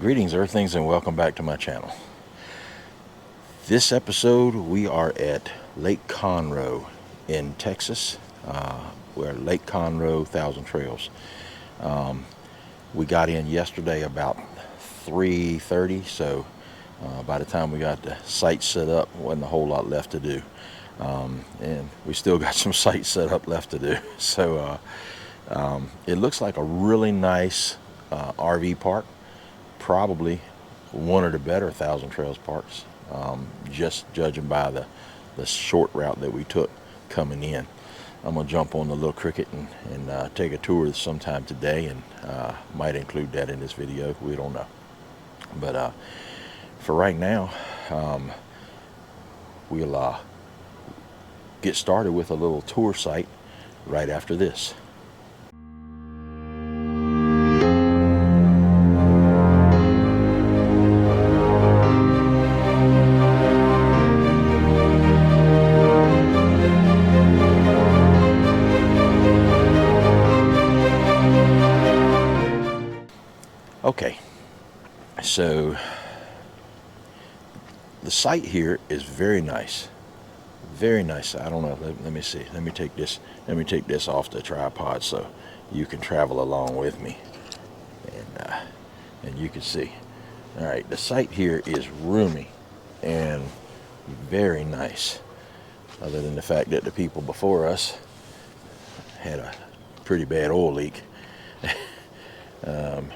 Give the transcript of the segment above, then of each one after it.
Greetings, Earthlings, and welcome back to my channel. This episode, we are at Lake Conroe in Texas. We're at Lake Conroe, Thousand Trails. We got in yesterday about 3:30, so by the time we got the site set up, wasn't a whole lot left to do. And we still got some sites set up left to do. So it looks like a really nice RV park. Probably one of the better Thousand Trails parks, just judging by the short route that we took coming in. I'm gonna jump on the little Cricket and take a tour sometime today, and might include that in this video. We don't know, but for right now, we'll get started with a little tour site right after this. Okay, so the site here is very nice. Very nice. I don't know. Let me see. Let me take this off the tripod so you can travel along with me, and you can see. All right, the site here is roomy and very nice. Other than the fact that the people before us had a pretty bad oil leak.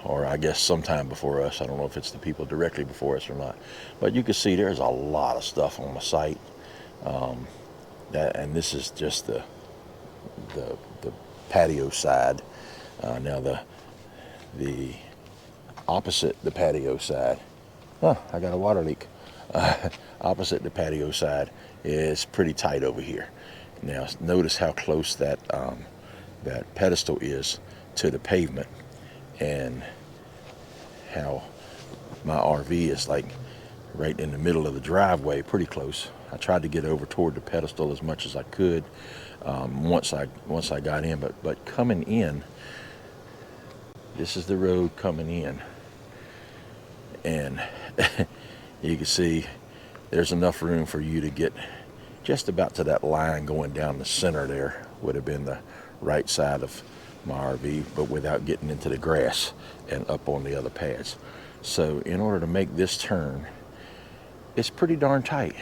Or I guess sometime before us. I don't know if it's the people directly before us or not. But you can see there's a lot of stuff on the site. And this is just the patio side. Now the opposite the patio side. Oh, I got a water leak. Opposite the patio side is pretty tight over here. Now notice how close that pedestal is to the pavement, and how my RV is like right in the middle of the driveway, pretty close. I tried to get over toward the pedestal as much as I could once I got in, but coming in, this is the road coming in, and you can see there's enough room for you to get just about to that line going down the center. There would have been the right side of my RV, but without getting into the grass and up on the other pads. So in order to make this turn, it's pretty darn tight.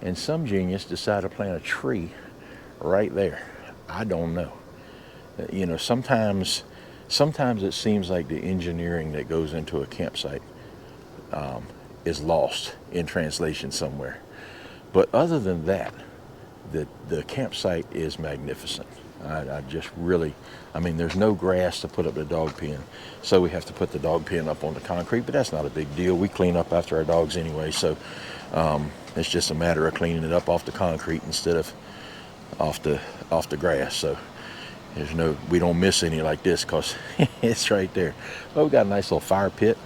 And some genius decided to plant a tree right there. I don't know. You know, sometimes it seems like the engineering that goes into a campsite is lost in translation somewhere. But other than that, the campsite is magnificent. I just really, I mean, there's no grass to put up the dog pen, so we have to put the dog pen up on the concrete, but that's not a big deal. We clean up after our dogs anyway, so it's just a matter of cleaning it up off the concrete instead of off the grass. So we don't miss any like this because it's right there. Well, we got a nice little fire pit.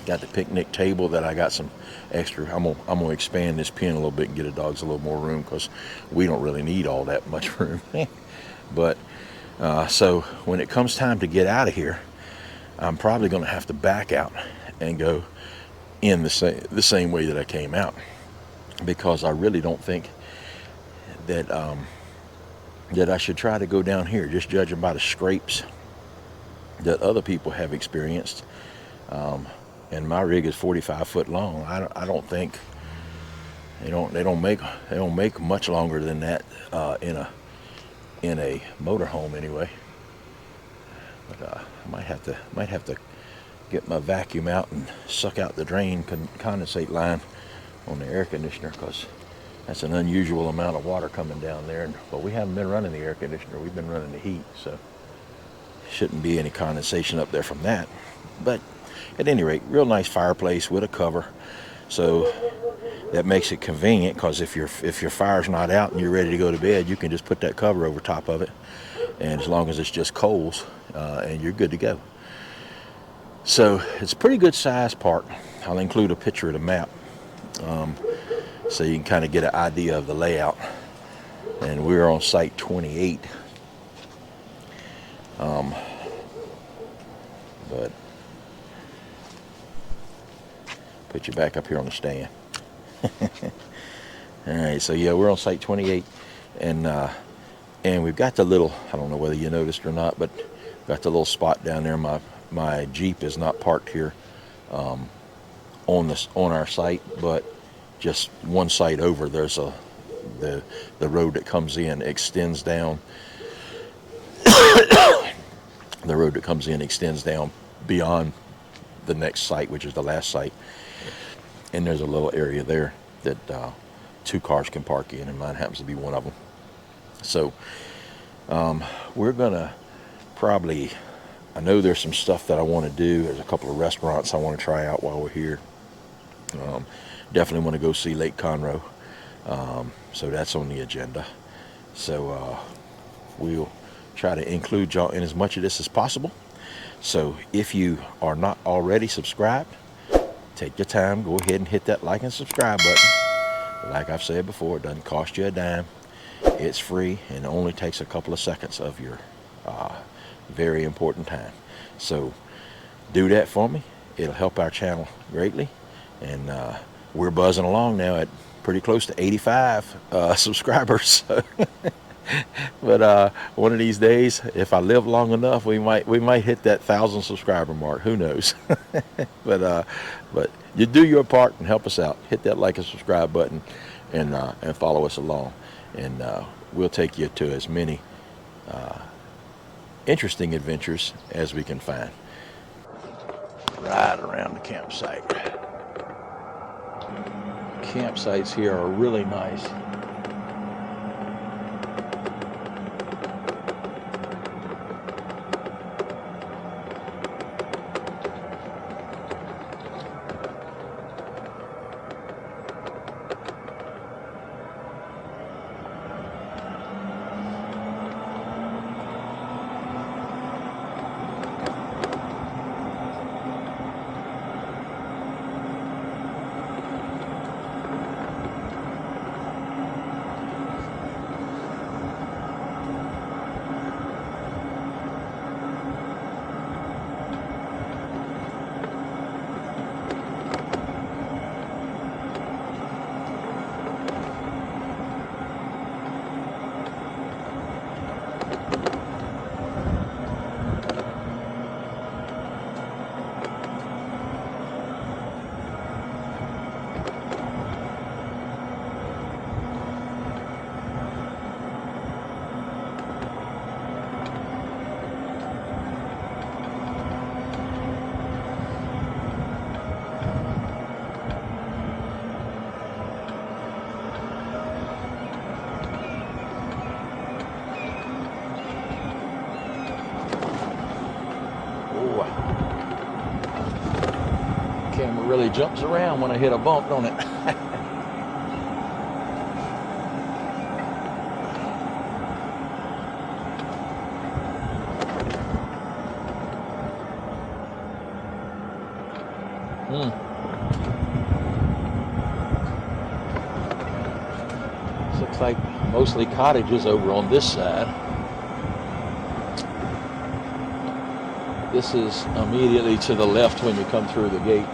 Got the picnic table that I got some extra. I'm gonna expand this pen a little bit and get the dogs a little more room, because we don't really need all that much room. But so when it comes time to get out of here, I'm probably gonna have to back out and go in the same way that I came out, because I really don't think that that I should try to go down here, just judging by the scrapes that other people have experienced. And my rig is 45 foot long. I don't think they don't make much longer than that in a motorhome anyway. But I might have to get my vacuum out and suck out the drain condensate line on the air conditioner, because that's an unusual amount of water coming down there. But we haven't been running the air conditioner. We've been running the heat, so shouldn't be any condensation up there from that. But at any rate, real nice fireplace with a cover, so that makes it convenient, because if your fire's not out and you're ready to go to bed, you can just put that cover over top of it, and as long as it's just coals, and you're good to go. So it's a pretty good sized park. I'll include a picture of the map, so you can kind of get an idea of the layout. And we're on site 28. But Put you back up here on the stand. All right, so yeah, we're on site 28, and we've got the little, I don't know whether you noticed or not, but got the little spot down there. My Jeep is not parked here on our site, but just one site over, there's the road that comes in extends down. The road that comes in extends down beyond the next site, which is the last site, and there's a little area there that 2 cars can park in, and mine happens to be one of them. So we're gonna probably, I know there's some stuff that I want to do. There's a couple of restaurants I want to try out while we're here. Definitely want to go see Lake Conroe, so that's on the agenda. So we'll try to include y'all in as much of this as possible. So if you are not already subscribed, take your time, go ahead and hit that like and subscribe button. Like I've said before, it doesn't cost you a dime. It's free and it only takes a couple of seconds of your very important time. So do that for me. It'll help our channel greatly. And we're buzzing along now at pretty close to 85 subscribers. But one of these days, if I live long enough, we might hit that 1,000 subscriber mark. Who knows? But you do your part and help us out. Hit that like and subscribe button, and follow us along, and we'll take you to as many interesting adventures as we can find. Right around the campsite. Campsites here are really nice. Camera really jumps around when I hit a bump, don't it? Looks like mostly cottages over on this side. This is immediately to the left when you come through the gate.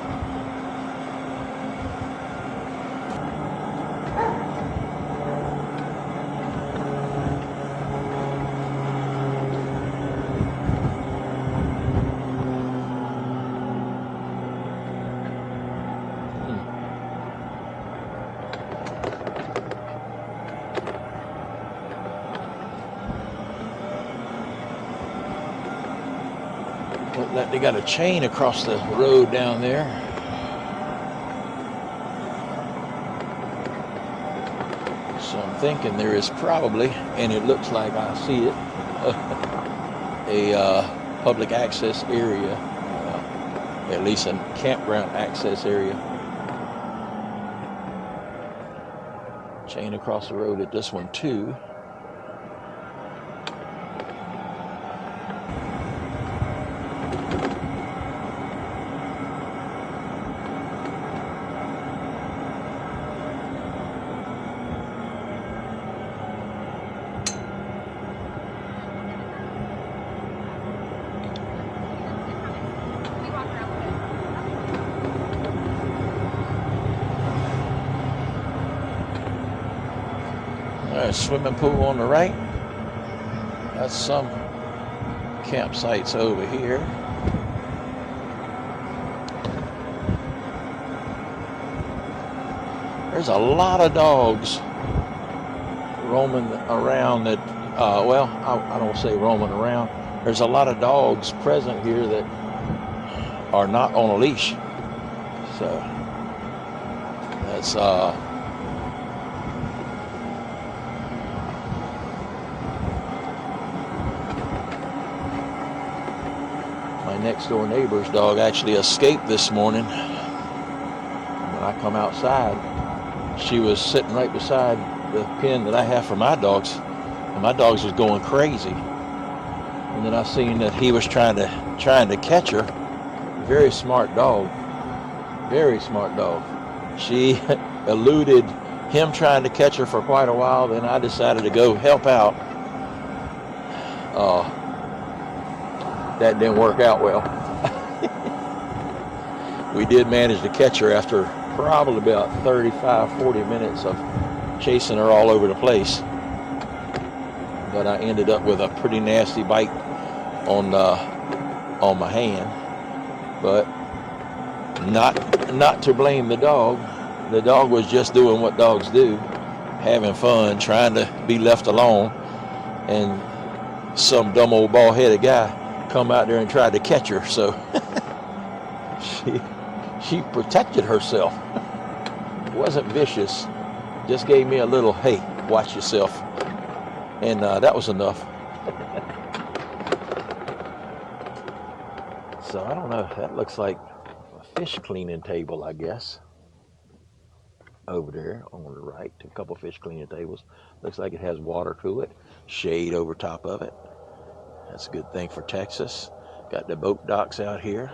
Look like they got a chain across the road down there. So I'm thinking there is probably, and it looks like I see it, a public access area, at least a campground access area. Chain across the road at this one too. Swimming pool on the right. That's some campsites over here. There's a lot of dogs roaming around that, well, I don't say roaming around. There's a lot of dogs present here that are not on a leash. So that's my next door neighbor's dog actually escaped this morning. When I come outside, she was sitting right beside the pen that I have for my dogs, and my dogs was going crazy. And then I seen that he was trying to catch her. Very smart dog. Very smart dog. She eluded him trying to catch her for quite a while. Then I decided to go help out. That didn't work out well. We did manage to catch her after probably about 35-40 minutes of chasing her all over the place. But I ended up with a pretty nasty bite on my hand. But not to blame the dog. The dog was just doing what dogs do, having fun, trying to be left alone. And some dumb old bald-headed guy come out there and tried to catch her. So she protected herself. Wasn't vicious. Just gave me a little, hey, watch yourself. And that was enough. So I don't know. That looks like a fish cleaning table, I guess. Over there on the right, a couple fish cleaning tables. Looks like it has water to it. Shade over top of it. That's a good thing for Texas. Got the boat docks out here.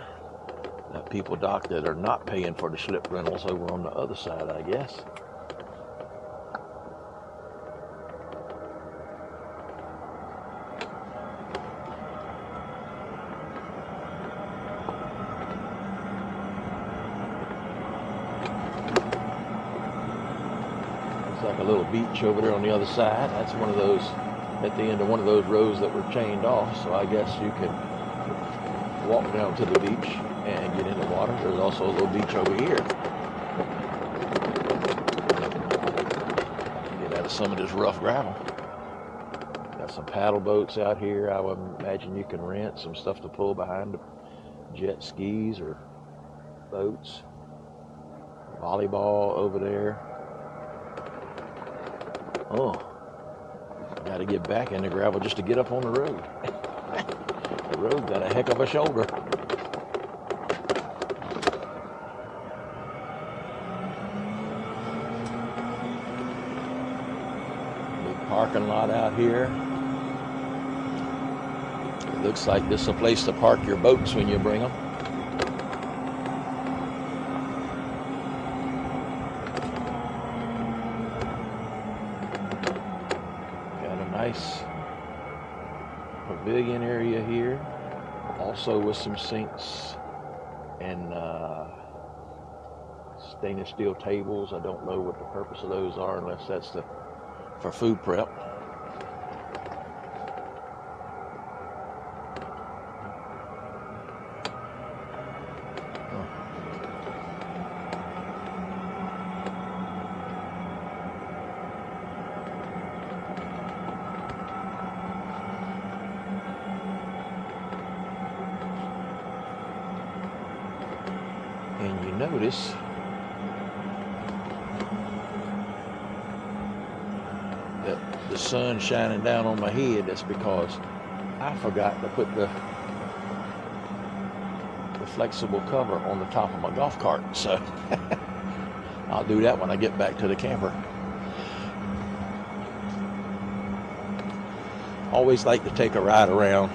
Got people docked that are not paying for the slip rentals over on the other side, I guess. Like a little beach over there on the other side. That's one of those, at the end of one of those rows that were chained off. So I guess you can walk down to the beach and get in the water. There's also a little beach over here. Get out of some of this rough gravel. Got some paddle boats out here. I would imagine you can rent some stuff to pull behind the jet skis or boats. Volleyball over there. Oh, got to get back in the gravel just to get up on the road. The road got a heck of a shoulder. Big parking lot out here. It looks like this is a place to park your boats when you bring them. Nice pavilion area here, also with some sinks and stainless steel tables. I don't know what the purpose of those are unless that's for food prep. And you notice that the sun shining down on my head. That's because I forgot to put the flexible cover on the top of my golf cart. So I'll do that when I get back to the camper. Always like to take a ride around.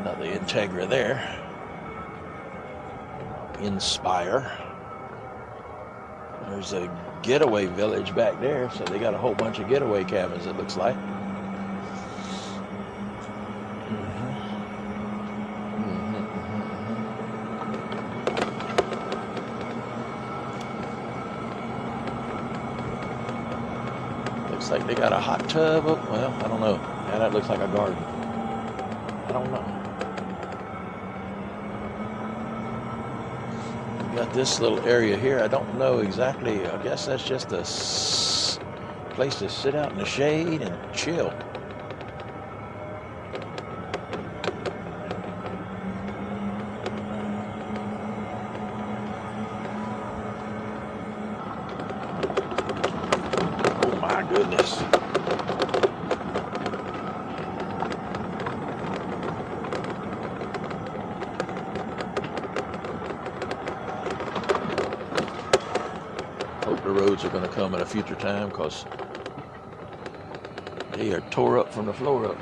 Another Integra there. Inspire. There's a getaway village back there, so they got a whole bunch of getaway cabins, it looks like. Looks Looks like they got a hot tub up. Well, I don't know. Yeah, that looks like a garden. I don't know. We got this little area here. I don't know exactly. I guess that's just a place to sit out in the shade and chill. Oh my goodness. Hope the roads are going to come at a future time, because they are tore up from the floor up.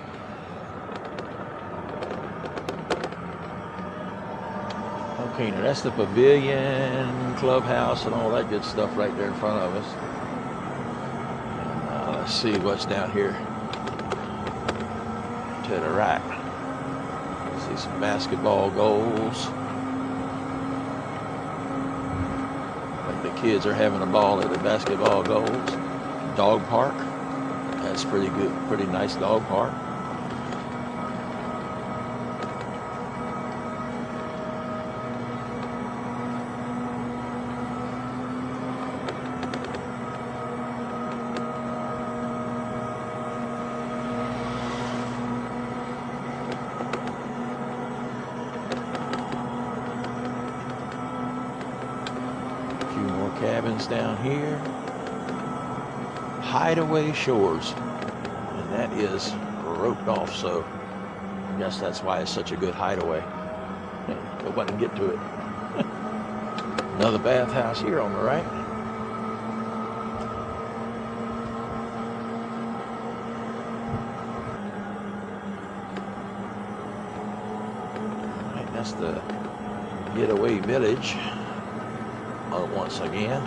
Okay, now that's the pavilion, clubhouse, and all that good stuff right there in front of us. And, let's see what's down here to the right. See some basketball goals. Like the kids are having a ball at the basketball goals. Dog park. That's pretty good, pretty nice dog park. A few more cabins down here. Hideaway Shores. And that is roped off, so I guess that's why it's such a good hideaway. Nobody can get to it. Another bathhouse here on the right. All right, that's the Getaway Village once again.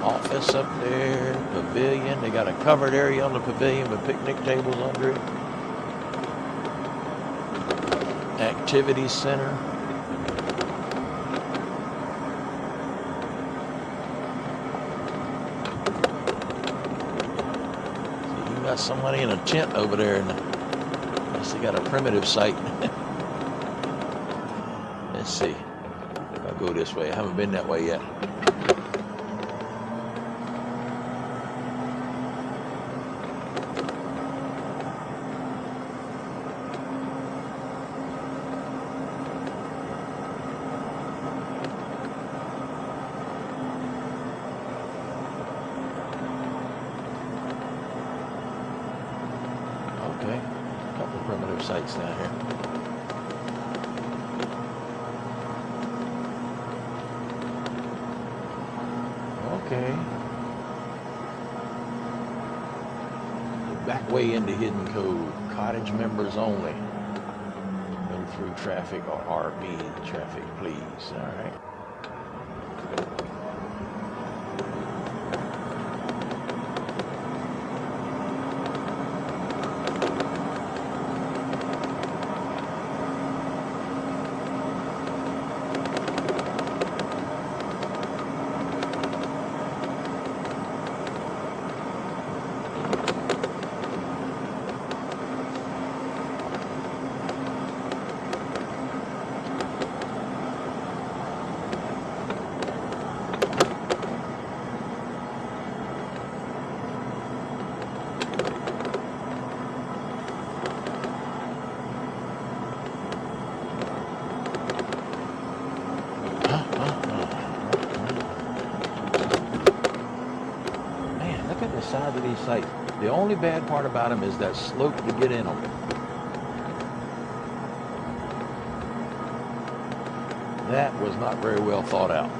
Office up there, pavilion. They got a covered area on the pavilion with picnic tables under it. Activity center. See, you got somebody in a tent over there, and I guess they got a primitive site. Let's see. I'll go this way. I haven't been that way yet. Okay, a couple of primitive sites down here. Okay. Back way into Hidden Cove. Cottage members only. No through traffic or RV traffic, please. All right. Man, look at the size of these sites. The only bad part about them is that slope to get in them. That was not very well thought out.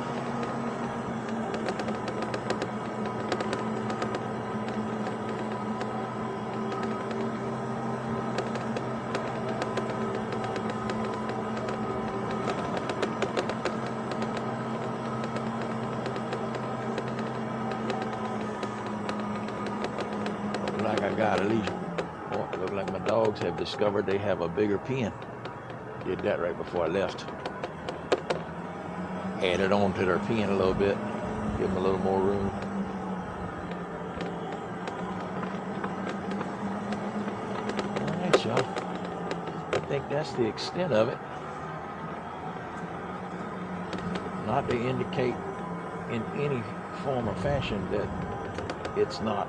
Like I got at least, oh, look like my dogs have discovered they have a bigger pen. Did that right before I left. Added on to their pen a little bit, give them a little more room. All right, y'all. I think that's the extent of it. Not to indicate in any form or fashion that it's not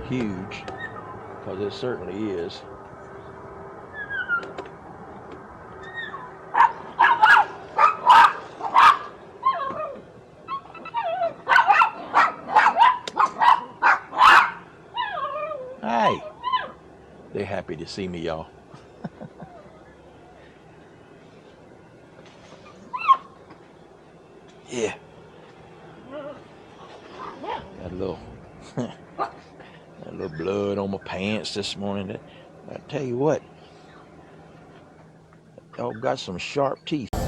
huge, because it certainly is. Hi. They're happy to see me, y'all. Yeah. Got a little a little blood on my pants this morning. I tell you what, y'all got some sharp teeth. Yo,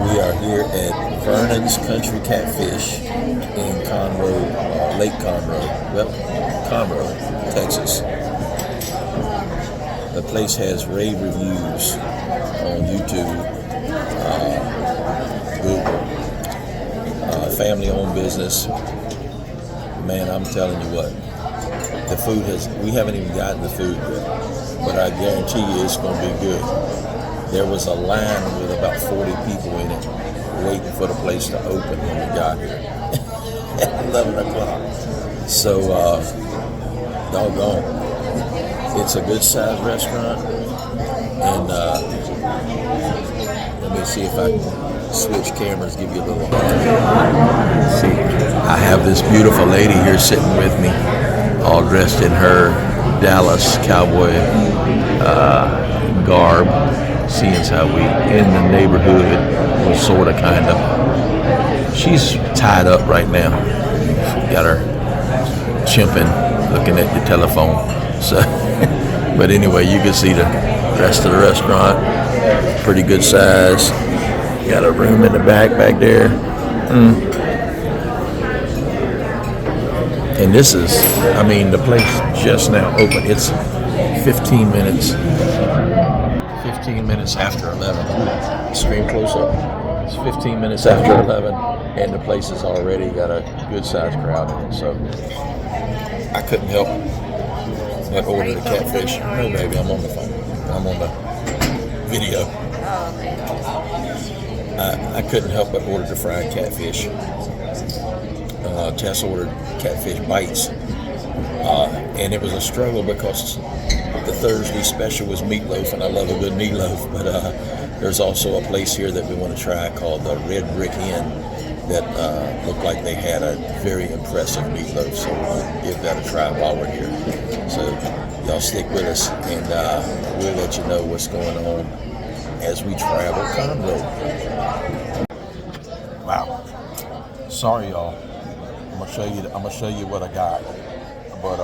we are here at Vernon's Country Catfish in Conroe, Lake Conroe. Well, Conroe, Texas. The place has rave reviews on YouTube, Google. Family-owned business. Man, I'm telling you what, the food we haven't even gotten the food yet, but I guarantee you it's going to be good. There was a line with about 40 people in it waiting for the place to open when we got here at 11 o'clock. So, doggone, it's a good sized restaurant, and let me see if I can switch cameras, give you a little. See, I have this beautiful lady here sitting with me, all dressed in her Dallas Cowboy garb, seeing how we in the neighborhood, well, sort of, kind of. She's tied up right now. Got her chimping, looking at the telephone. So, but anyway, you can see the rest of the restaurant. Pretty good size. Got a room in the back there. And this is, I mean, the place just now opened. It's 15 minutes after 11. Extreme close up. It's 15 minutes after 11, and the place has already got a good sized crowd in it. So I couldn't help but order the catfish. No, baby, I'm on the phone. I'm on the video. I couldn't help but order the fried catfish. Tess ordered catfish bites, and it was a struggle because the Thursday special was meatloaf, and I love a good meatloaf, but there's also a place here that we want to try called the Red Brick Inn that looked like they had a very impressive meatloaf, so we'll give that a try while we're here. So y'all stick with us, and we'll let you know what's going on as we travel Conroe. Wow. Sorry, y'all. I'm gonna show you what I got. But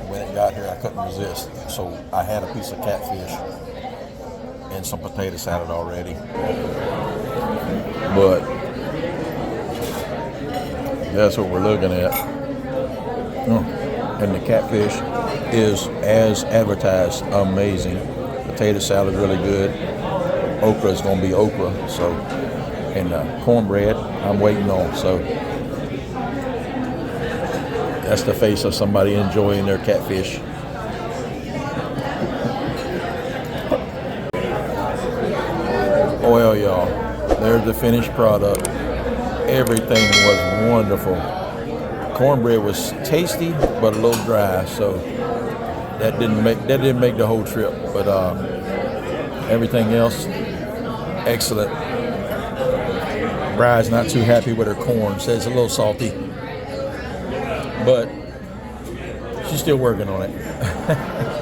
when it got here, I couldn't resist. So I had a piece of catfish and some potato salad already. But that's what we're looking at. And the catfish is, as advertised, amazing. Potato salad really good. Okra is gonna be okra. So, and cornbread I'm waiting on. So that's the face of somebody enjoying their catfish. Well, y'all, there's the finished product. Everything was wonderful. Cornbread was tasty but a little dry, so that didn't make the whole trip. But Everything else, excellent. Bride's not too happy with her corn. Says it's a little salty, but she's still working on it.